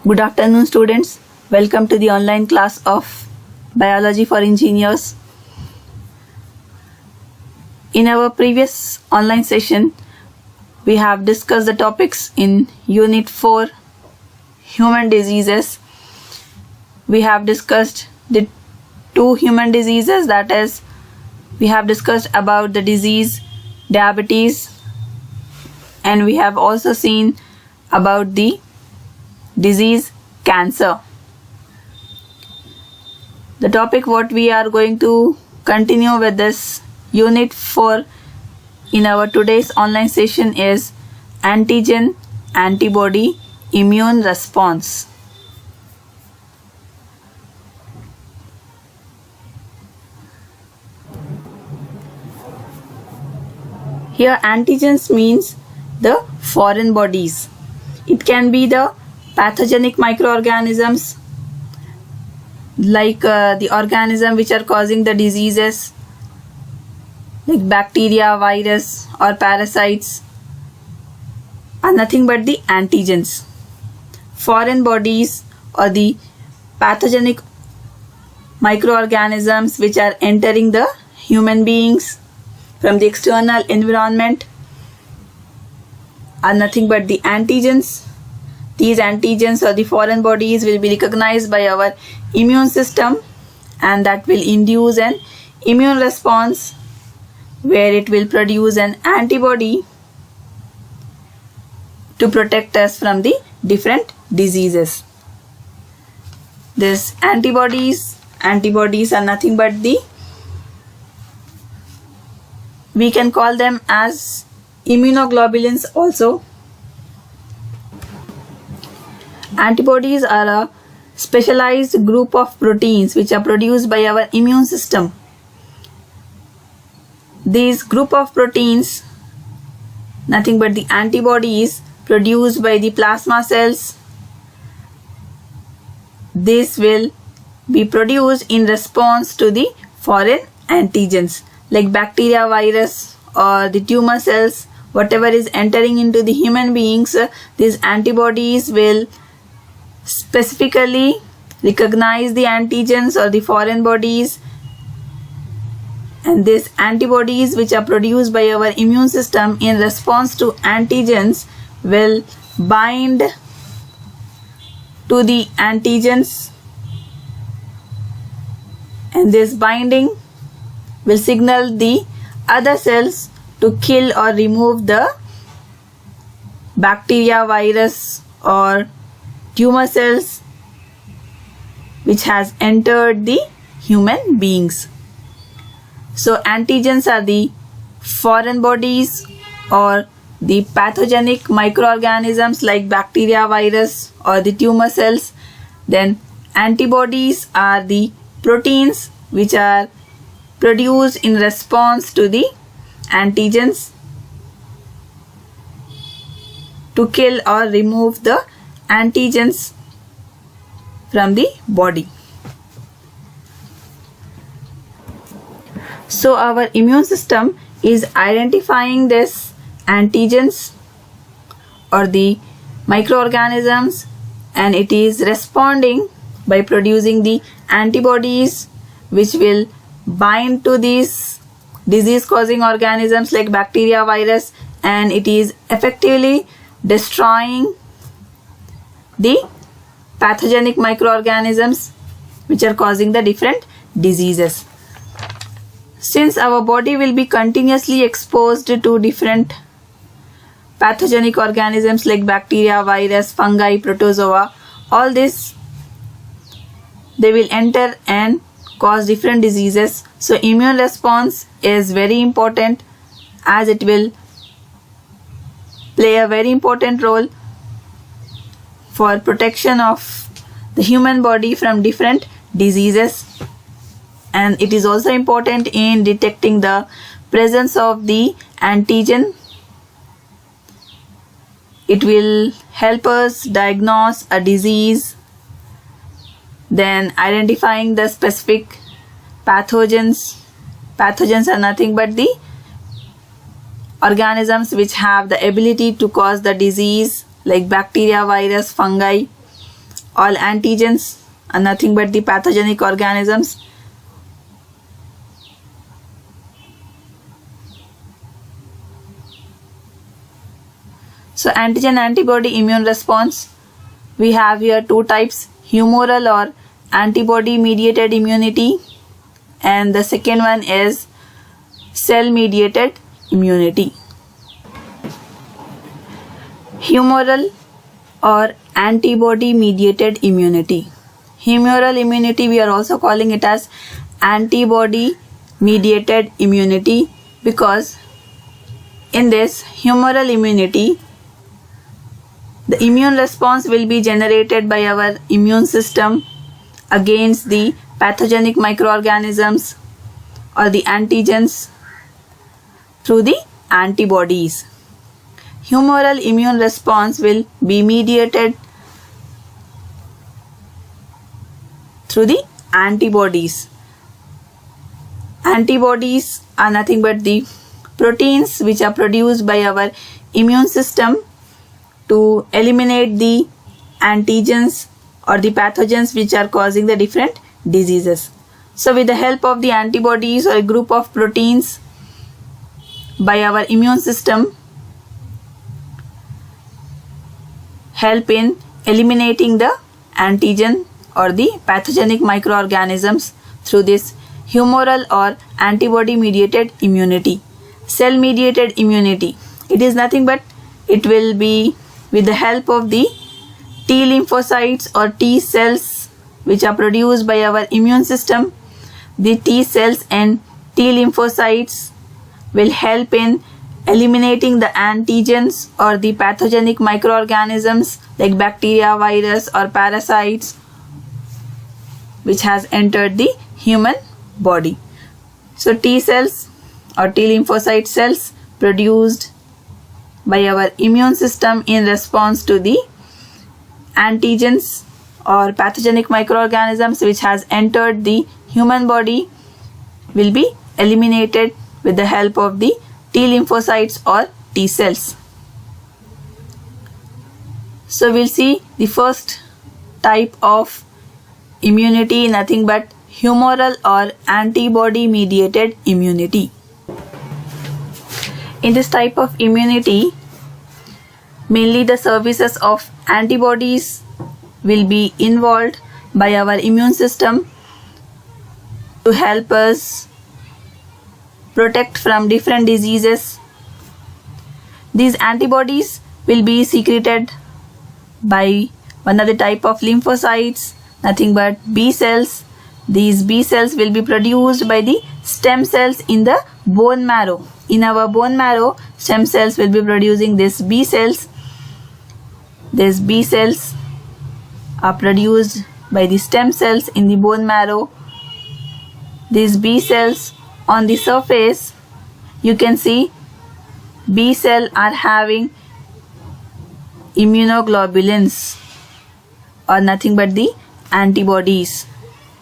Good afternoon, students. Welcome to the online class of Biology for Engineers. In our previous online session, we have discussed the topics in Unit 4, Human Diseases. We have discussed the two human diseases, that is, we have discussed about the disease diabetes, and we have also seen about the disease cancer. The topic what we are going to continue with this Unit 4 in our today's online session is antigen antibody immune response. Here antigens means the foreign bodies. It can be the pathogenic microorganisms like the organism which are causing the diseases like bacteria, virus or parasites are nothing but the antigens. Foreign bodies or the pathogenic microorganisms which are entering the human beings from the external environment are nothing but the antigens. These antigens or the foreign bodies will be recognized by our immune system, and that will induce an immune response where it will produce an antibody to protect us from the different diseases. These antibodies are nothing but we can call them as immunoglobulins also. Antibodies are a specialized group of proteins which are produced by our immune system. These group of proteins, nothing but the antibodies produced by the plasma cells, this will be produced in response to the foreign antigens like bacteria, virus or the tumor cells. Whatever is entering into the human beings, these antibodies will specifically recognize the antigens or the foreign bodies, and these antibodies which are produced by our immune system in response to antigens will bind to the antigens, and this binding will signal the other cells to kill or remove the bacteria, virus or tumor cells which has entered the human beings. So antigens are the foreign bodies or the pathogenic microorganisms like bacteria, virus or the tumor cells. Then antibodies are the proteins which are produced in response to the antigens to kill or remove the antigens from the body. So our immune system is identifying this antigens or the microorganisms, and it is responding by producing the antibodies which will bind to these disease causing organisms like bacteria, virus, and it is effectively destroying the pathogenic microorganisms which are causing the different diseases. Since our body will be continuously exposed to different pathogenic organisms like bacteria, virus, fungi, protozoa, all this they will enter and cause different diseases. So immune response is very important as it will play a very important role for protection of the human body from different diseases, and it is also important in detecting the presence of the antigen. It will help us diagnose a disease, then identifying the specific pathogens. Pathogens are nothing but the organisms which have the ability to cause the disease like bacteria, virus, fungi, All antigens are nothing but the pathogenic organisms. So antigen antibody immune response, we have here two types, humoral or antibody mediated immunity, and the second one is cell mediated immunity. Humoral or antibody mediated immunity. Humoral immunity, we are also calling it as antibody mediated immunity, because in this humoral immunity, the immune response will be generated by our immune system against the pathogenic microorganisms or the antigens through the antibodies. Humoral immune response will be mediated through the antibodies. Antibodies are nothing but the proteins which are produced by our immune system to eliminate the antigens or the pathogens which are causing the different diseases. So with the help of the antibodies or a group of proteins by our immune system help in eliminating the antigen or the pathogenic microorganisms through this humoral or antibody mediated immunity. Cell mediated immunity, it is nothing but it will be with the help of the T lymphocytes or T cells which are produced by our immune system. The T cells and T lymphocytes will help in eliminating the antigens or the pathogenic microorganisms like bacteria, virus or parasites which has entered the human body. So T cells or T lymphocyte cells produced by our immune system in response to the antigens or pathogenic microorganisms which has entered the human body will be eliminated with the help of the T lymphocytes or T cells. So we'll see the first type of immunity, nothing but humoral or antibody mediated immunity. In this type of immunity, mainly the services of antibodies will be involved by our immune system to help us protect from different diseases. These antibodies will be secreted by one of the type of lymphocytes, nothing but B cells. These B cells will be produced by the stem cells in the bone marrow. In our bone marrow, stem cells will be producing these B cells. These B cells are produced by the stem cells in the bone marrow. These B cells on the surface, you can see B cell are having immunoglobulins or nothing but the antibodies.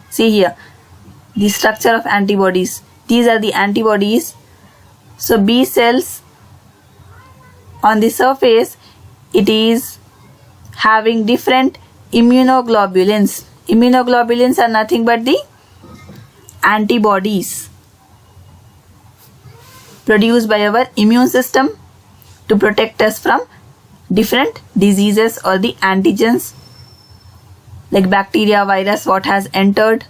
See here, the structure of antibodies. These are the antibodies. So B cells on the surface, it is having different immunoglobulins. Immunoglobulins are nothing but the antibodies produced by our immune system to protect us from different diseases or the antigens like bacteria, virus, what has entered,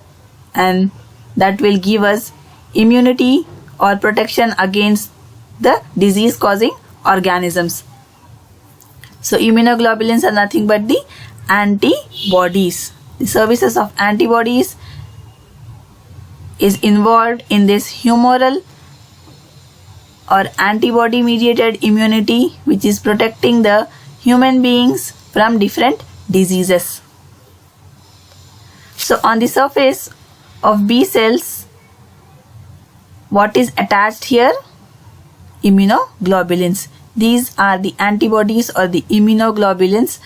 and that will give us immunity or protection against the disease causing organisms. So immunoglobulins are nothing but the antibodies. The services of antibodies is involved in this humoral or antibody mediated immunity, which is protecting the human beings from different diseases. So on the surface of B cells, what is attached here? Immunoglobulins. These are the antibodies or the immunoglobulins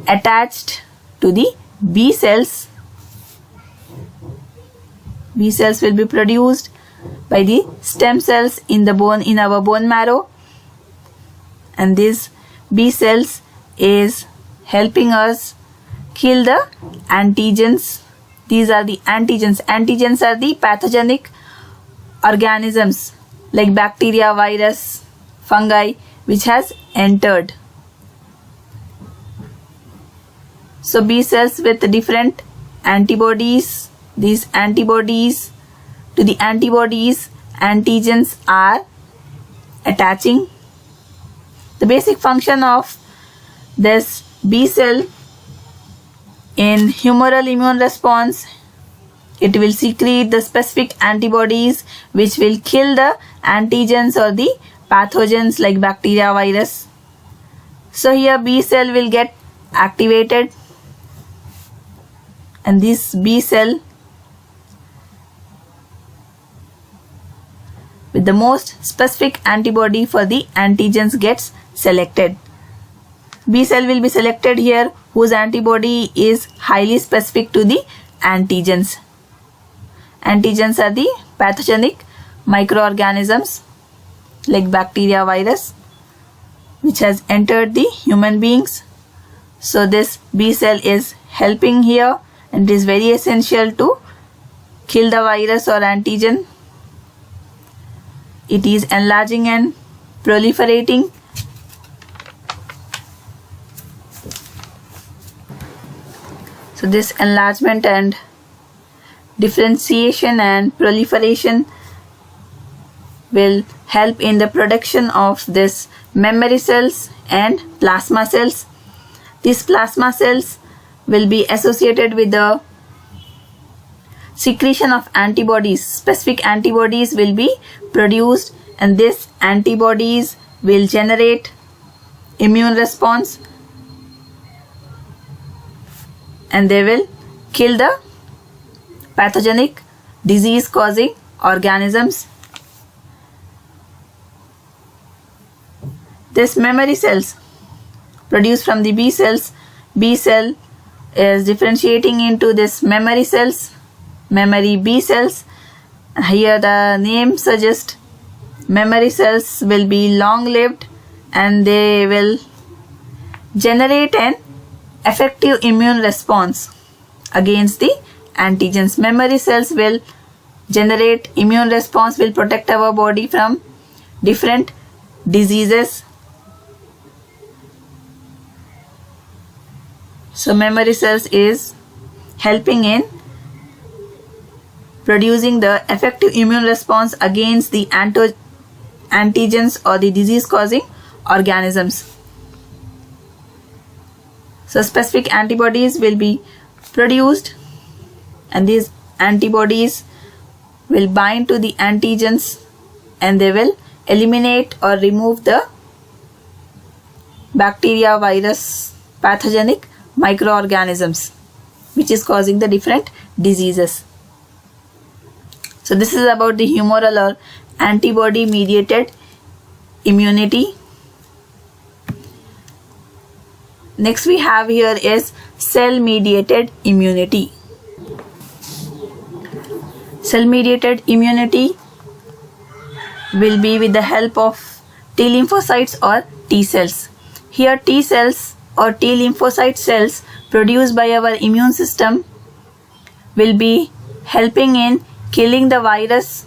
attached to the B cells. B cells will be produced by the stem cells in the bone, in our bone marrow, and this B cells is helping us kill the antigens. These are the antigens. Antigens are the pathogenic organisms like bacteria, virus, fungi which has entered. So B cells with different antibodies. These antibodies, to the antibodies, antigens are attaching. The basic function of this B cell in humoral immune response, it will secrete the specific antibodies which will kill the antigens or the pathogens like bacteria, virus. So here B cell will get activated, and this B cell with the most specific antibody for the antigens gets selected. B cell will be selected here whose antibody is highly specific to the antigens. Antigens are the pathogenic microorganisms like bacteria, virus which has entered the human beings. So this B cell is helping here, and it is very essential to kill the virus or antigen. It is enlarging and proliferating. So this enlargement and differentiation and proliferation will help in the production of this memory cells and plasma cells. These plasma cells will be associated with the secretion of antibodies. Specific antibodies will be produced, and these antibodies will generate immune response, and they will kill the pathogenic disease causing organisms. This memory cells produced from the B cells, B cell is differentiating into this memory cells, memory B cells. Here the name suggests memory cells will be long lived, and they will generate an effective immune response against the antigens. Memory cells will generate immune response, will protect our body from different diseases. So memory cells is helping in producing the effective immune response against the antigens or the disease causing organisms. So specific antibodies will be produced, and these antibodies will bind to the antigens, and they will eliminate or remove the bacteria, virus, pathogenic microorganisms which is causing the different diseases. So this is about the humoral or antibody mediated immunity. Next we have here is cell mediated immunity. Cell mediated immunity will be with the help of T lymphocytes or T cells. Here T cells or T lymphocyte cells produced by our immune system will be helping in killing the virus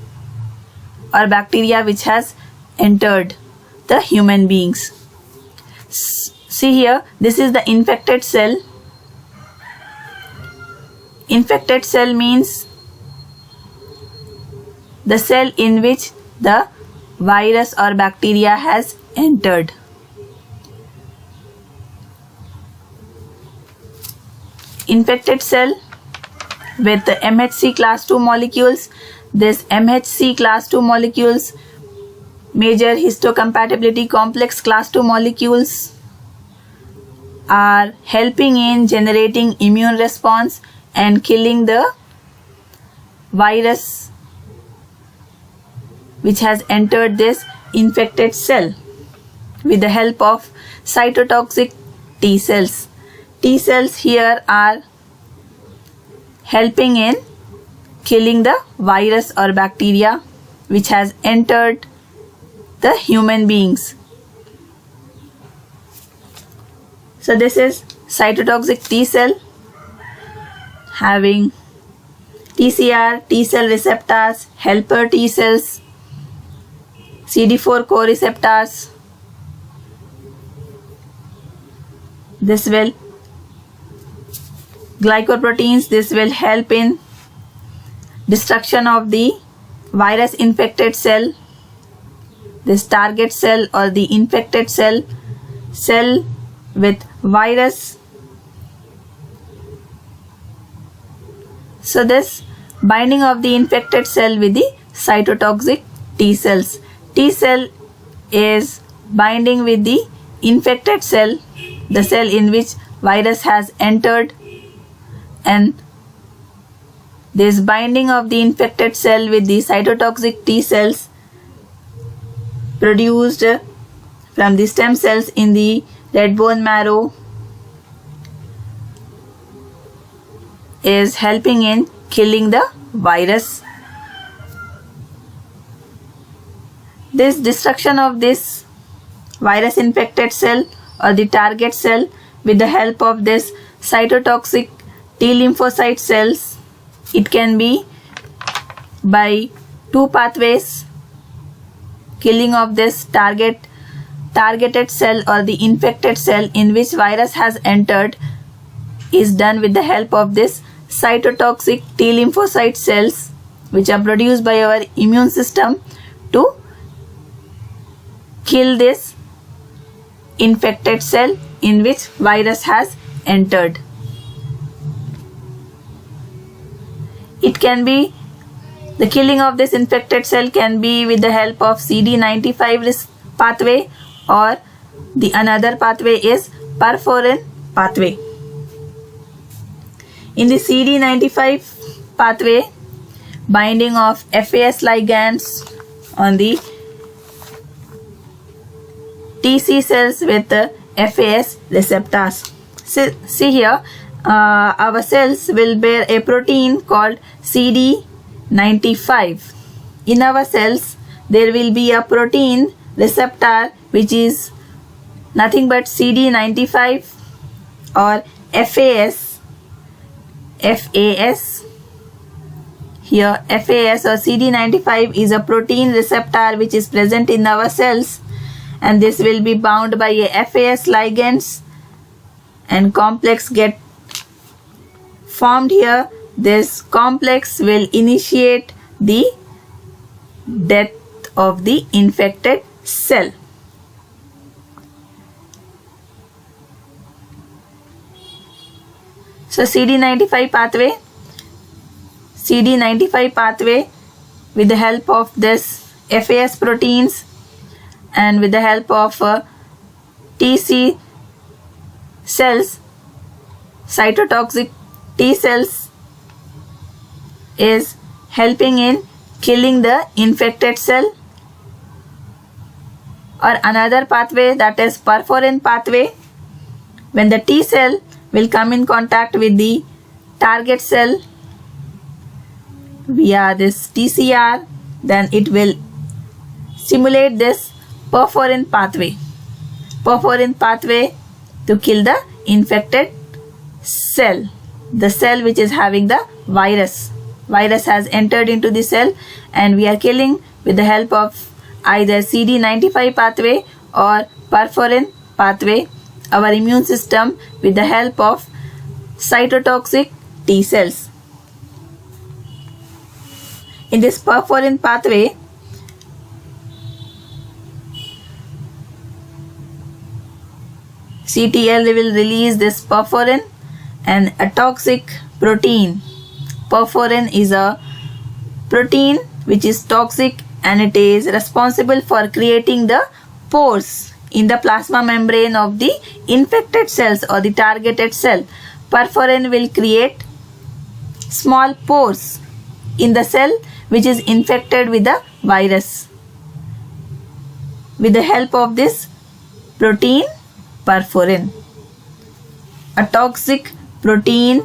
or bacteria which has entered the human beings. See here, this is the infected cell. Infected cell means the cell in which the virus or bacteria has entered. Infected cell with the MHC class 2 molecules. This MHC class 2 molecules, major histocompatibility complex class 2 molecules, are helping in generating immune response and killing the virus which has entered this infected cell with the help of cytotoxic T cells. T cells here are helping in killing the virus or bacteria which has entered the human beings. So this is cytotoxic T cell having TCR, T cell receptors, helper T cells, CD4 co-receptors. This will glycoproteins. This will help in destruction of the virus infected cell, this target cell or the infected cell with virus. So this binding of the infected cell with the cytotoxic T cells. T cell is binding with the infected cell, the cell in which virus has entered, and this binding of the infected cell with the cytotoxic T cells produced from the stem cells in the red bone marrow is helping in killing the virus. This destruction of this virus infected cell or the target cell with the help of this cytotoxic T lymphocyte cells, it can be by two pathways. Killing of this targeted cell or the infected cell in which virus has entered is done with the help of this cytotoxic T lymphocyte cells, which are produced by our immune system to kill this infected cell in which virus has entered. It can be, the killing of this infected cell can be with the help of CD95 pathway, or the another pathway is perforin pathway. In the CD95 pathway, binding of FAS ligands on the TC cells with the FAS receptors. See here, our cells will bear a protein called CD95. In our cells, there will be a protein receptor which is nothing but CD95 or FAS. Here FAS or CD95 is a protein receptor which is present in our cells, and this will be bound by a FAS ligands and complex get formed here. This complex will initiate the death of the infected cell. So CD95 pathway with the help of this FAS proteins and with the help of TC cells, cytotoxic T cells, is helping in killing the infected cell. Or another pathway, that is perforin pathway, when the T cell will come in contact with the target cell via this TCR, then it will stimulate this perforin pathway to kill the infected cell, the cell which is having the virus. Virus has entered into the cell, and we are killing with the help of either CD95 pathway or perforin pathway our immune system with the help of cytotoxic T cells. In this perforin pathway, CTL will release this perforin and a toxic protein. Perforin is a protein which is toxic, and it is responsible for creating the pores in the plasma membrane of the infected cells or the targeted cell. Perforin will create small pores in the cell which is infected with the virus. With the help of this protein perforin, a toxic protein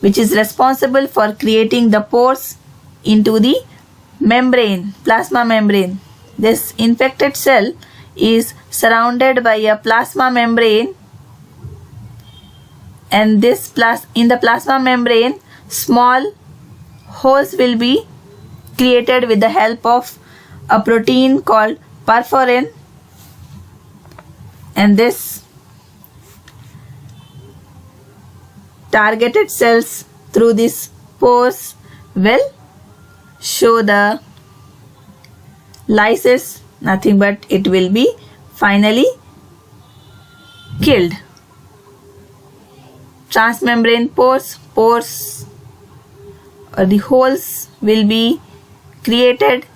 which is responsible for creating the pores into the membrane, plasma membrane. This infected cell is surrounded by a plasma membrane, and in the plasma membrane, small holes will be created with the help of a protein called perforin, and this targeted cells through these pores will show the lysis, nothing but it will be finally killed. Transmembrane pores or the holes will be created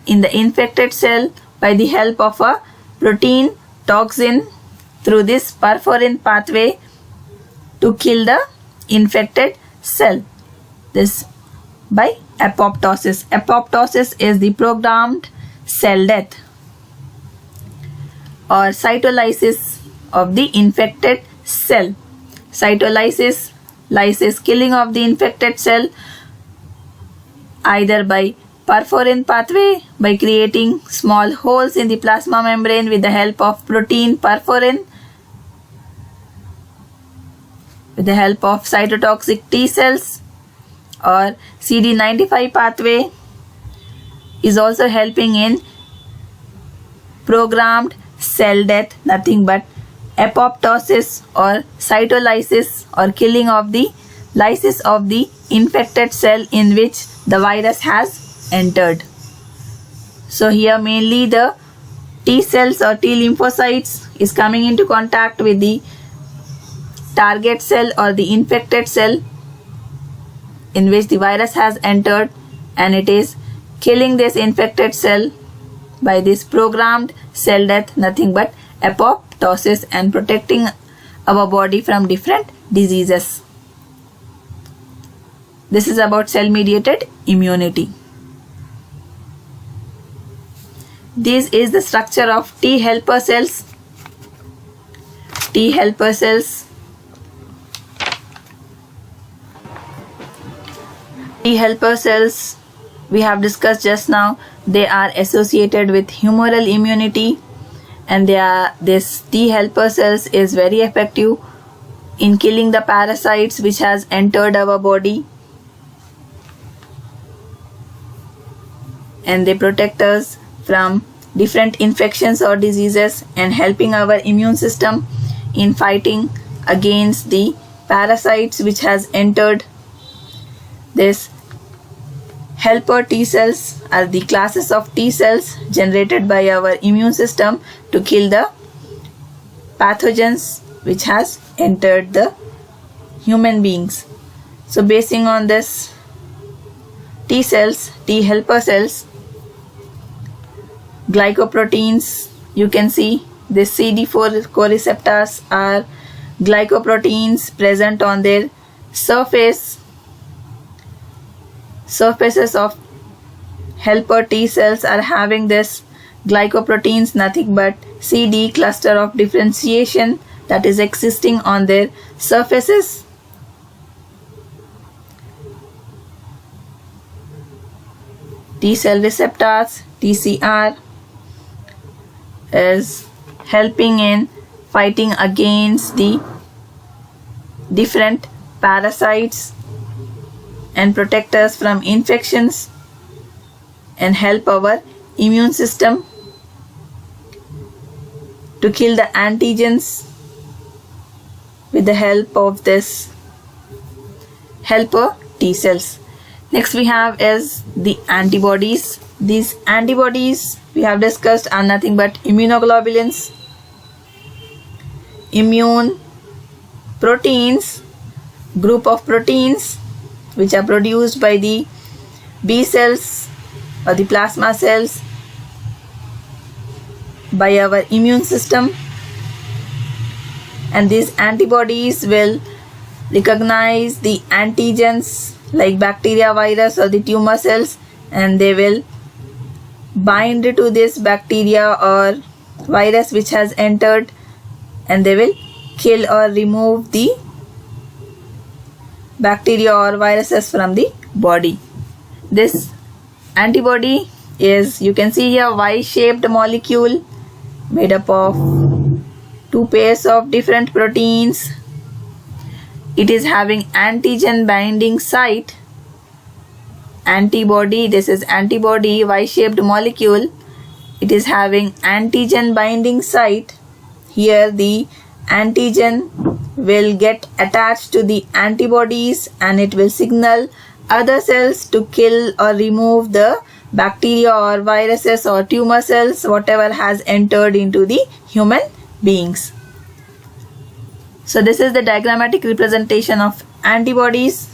in the infected cell by the help of a protein toxin through this perforin pathway to kill the infected cell. This by apoptosis. Apoptosis is the programmed cell death or cytolysis of the infected cell. Cytolysis, lysis, killing of the infected cell either by perforin pathway by creating small holes in the plasma membrane with the help of protein perforin, with the help of cytotoxic T cells, or CD95 pathway is also helping in programmed cell death, nothing but apoptosis or cytolysis or killing of the lysis of the infected cell in which the virus has entered. So here mainly the T cells or T lymphocytes is coming into contact with the target cell or the infected cell in which the virus has entered, and it is killing this infected cell by this programmed cell death, nothing but apoptosis, and protecting our body from different diseases. This is about cell mediated immunity. This is the structure of T helper cells. T helper cells. T helper cells we have discussed just now. They are associated with humoral immunity, and this T helper cells is very effective in killing the parasites which has entered our body, and they protect us from different infections or diseases and helping our immune system in fighting against the parasites which has entered. This helper T cells are the classes of T cells generated by our immune system to kill the pathogens which has entered the human beings. So basing on this T cells, T helper cells, glycoproteins, you can see this CD4 co-receptors are glycoproteins present on their surfaces of helper T cells are having this glycoproteins, nothing but CD cluster of differentiation that is existing on their surfaces. T cell receptors, TCR, is helping in fighting against the different parasites and protect us from infections and help our immune system to kill the antigens with the help of this helper T cells. Next we have is the antibodies. These antibodies we have discussed are nothing but immunoglobulins, immune proteins, group of proteins which are produced by the B cells or the plasma cells by our immune system, and these antibodies will recognize the antigens like bacteria, virus or the tumor cells, and they will bind to this bacteria or virus which has entered, and they will kill or remove the bacteria or viruses from the body. This antibody is, you can see here, Y-shaped molecule made up of two pairs of different proteins. it is having antigen binding site. Antibody, this is antibody, Y-shaped molecule. It is having antigen binding site. Here the antigen will get attached to the antibodies and it will signal other cells to kill or remove the bacteria or viruses or tumor cells, whatever has entered into the human beings. So this is the diagrammatic representation of antibodies.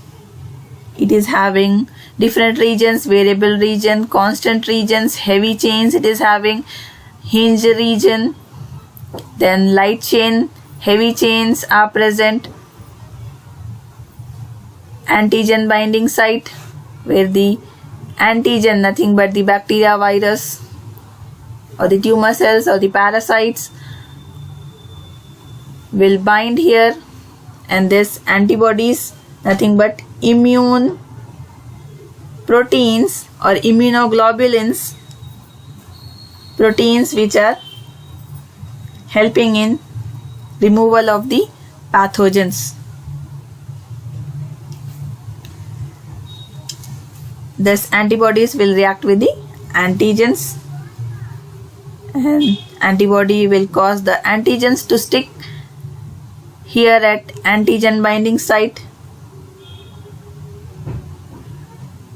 It is having different regions, variable region, constant regions, heavy chains. It is having hinge region, then light chain, heavy chains are present. Antigen binding site, where the antigen, nothing but the bacteria, virus or the tumor cells or the parasites, will bind here, and this antibodies, nothing but immune proteins or immunoglobulins, proteins which are helping in removal of the pathogens. Thus antibodies will react with the antigens, and antibody will cause the antigens to stick here at antigen binding site.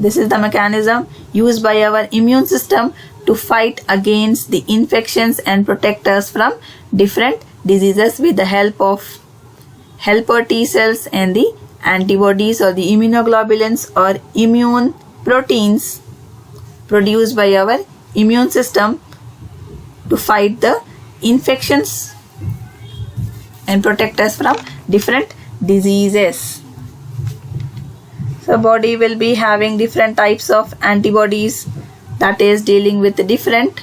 This is the mechanism used by our immune system to fight against the infections and protect us from different diseases with the help of helper T cells and the antibodies or the immunoglobulins or immune proteins produced by our immune system to fight the infections and protect us from different diseases. So body will be having different types of antibodies, that is dealing with the different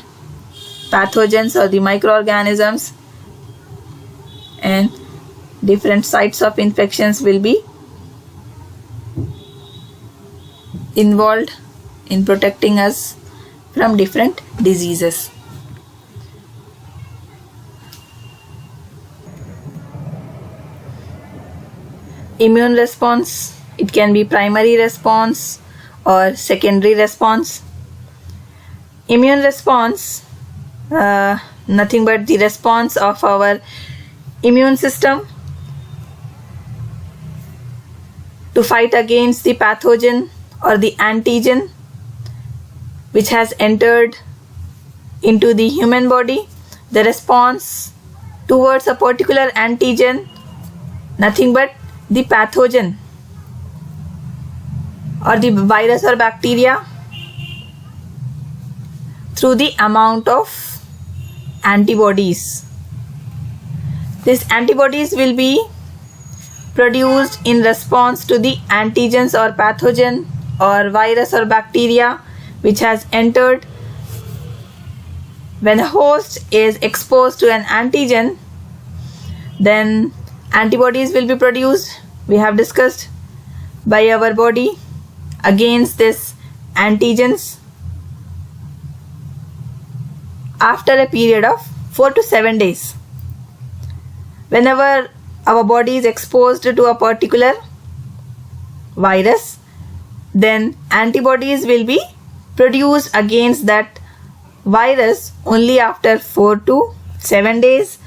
pathogens or the microorganisms, and different sites of infections will be involved in protecting us from different diseases. Immune response, it can be primary response or secondary response. Immune response, nothing but the response of our immune system to fight against the pathogen or the antigen which has entered into the human body. The response towards a particular antigen, nothing but the pathogen or the virus or bacteria, through the amount of antibodies. These antibodies will be produced in response to the antigens or pathogen or virus or bacteria which has entered. When a host is exposed to an antigen, then antibodies will be produced, we have discussed, by our body against this antigens after a period of 4 to 7 days. Whenever our body is exposed to a particular virus, then antibodies will be produced against that virus only after 4 to 7 days.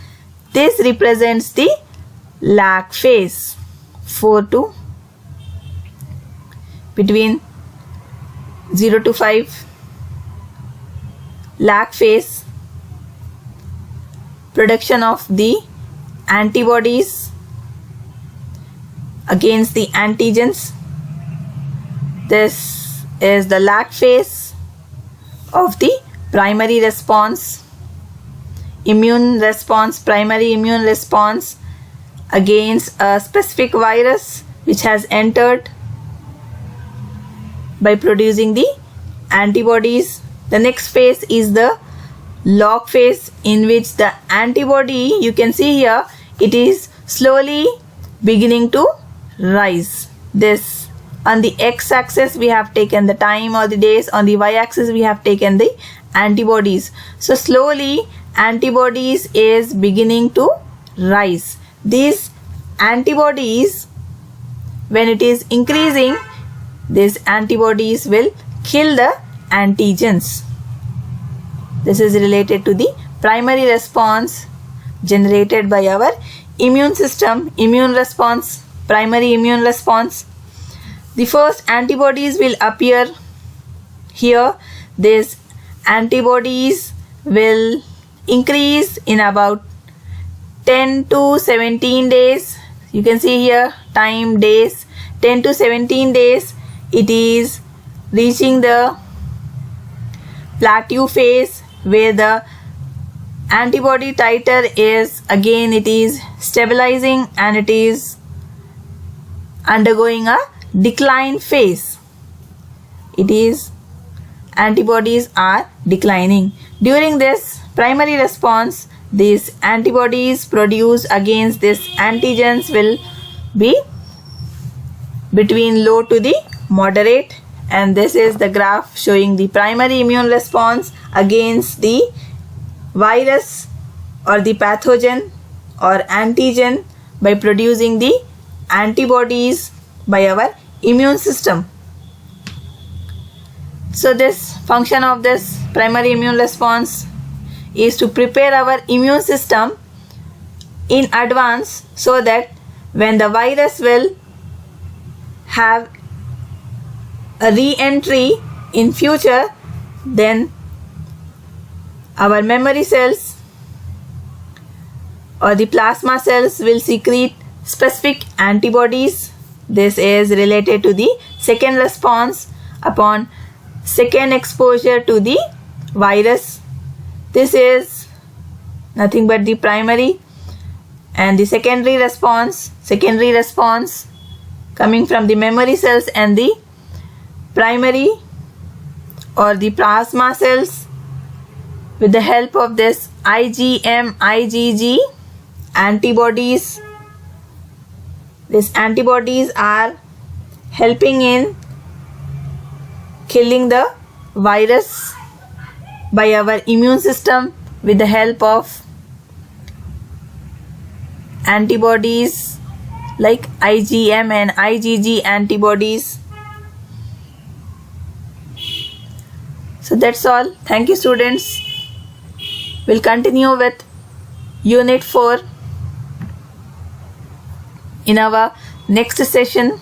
This represents the lag phase, 4 to between 0 to 5 lag phase. Production of the antibodies against the antigens. This is the lag phase of the primary response. Immune response, primary immune response against a specific virus which has entered by producing the antibodies. The next phase is the log phase, in which the antibody, you can see here, it is slowly beginning to rise. This, on the x-axis we have taken the time or the days, on the y-axis we have taken the antibodies. So slowly antibodies is beginning to rise. These antibodies when it is increasing, these antibodies will kill the antigens. This is related to the primary response generated by our immune system, immune response, primary immune response. The first antibodies will appear here. These antibodies will increase in about 10 to 17 days. You can see here time, days, 10 to 17 days. It is reaching the plateau phase where the antibody titer is again, it is stabilizing and it is undergoing a decline phase. It is antibodies are declining. During this primary response, these antibodies produced against these antigens will be between low to the moderate, and this is the graph showing the primary immune response against the virus or the pathogen or antigen by producing the antibodies by our immune system. So this function of this primary immune response is to prepare our immune system in advance so that when the virus will have a re-entry in future, then our memory cells or the plasma cells will secrete specific antibodies. This is related to the second response upon second exposure to the virus. This is nothing but the primary, and the secondary response coming from the memory cells and the primary or the plasma cells. With the help of this IgM, IgG antibodies, these antibodies are helping in killing the virus by our immune system with the help of antibodies like IgM and IgG antibodies. So that's all. Thank you, students. We'll continue with Unit 4 in our next session.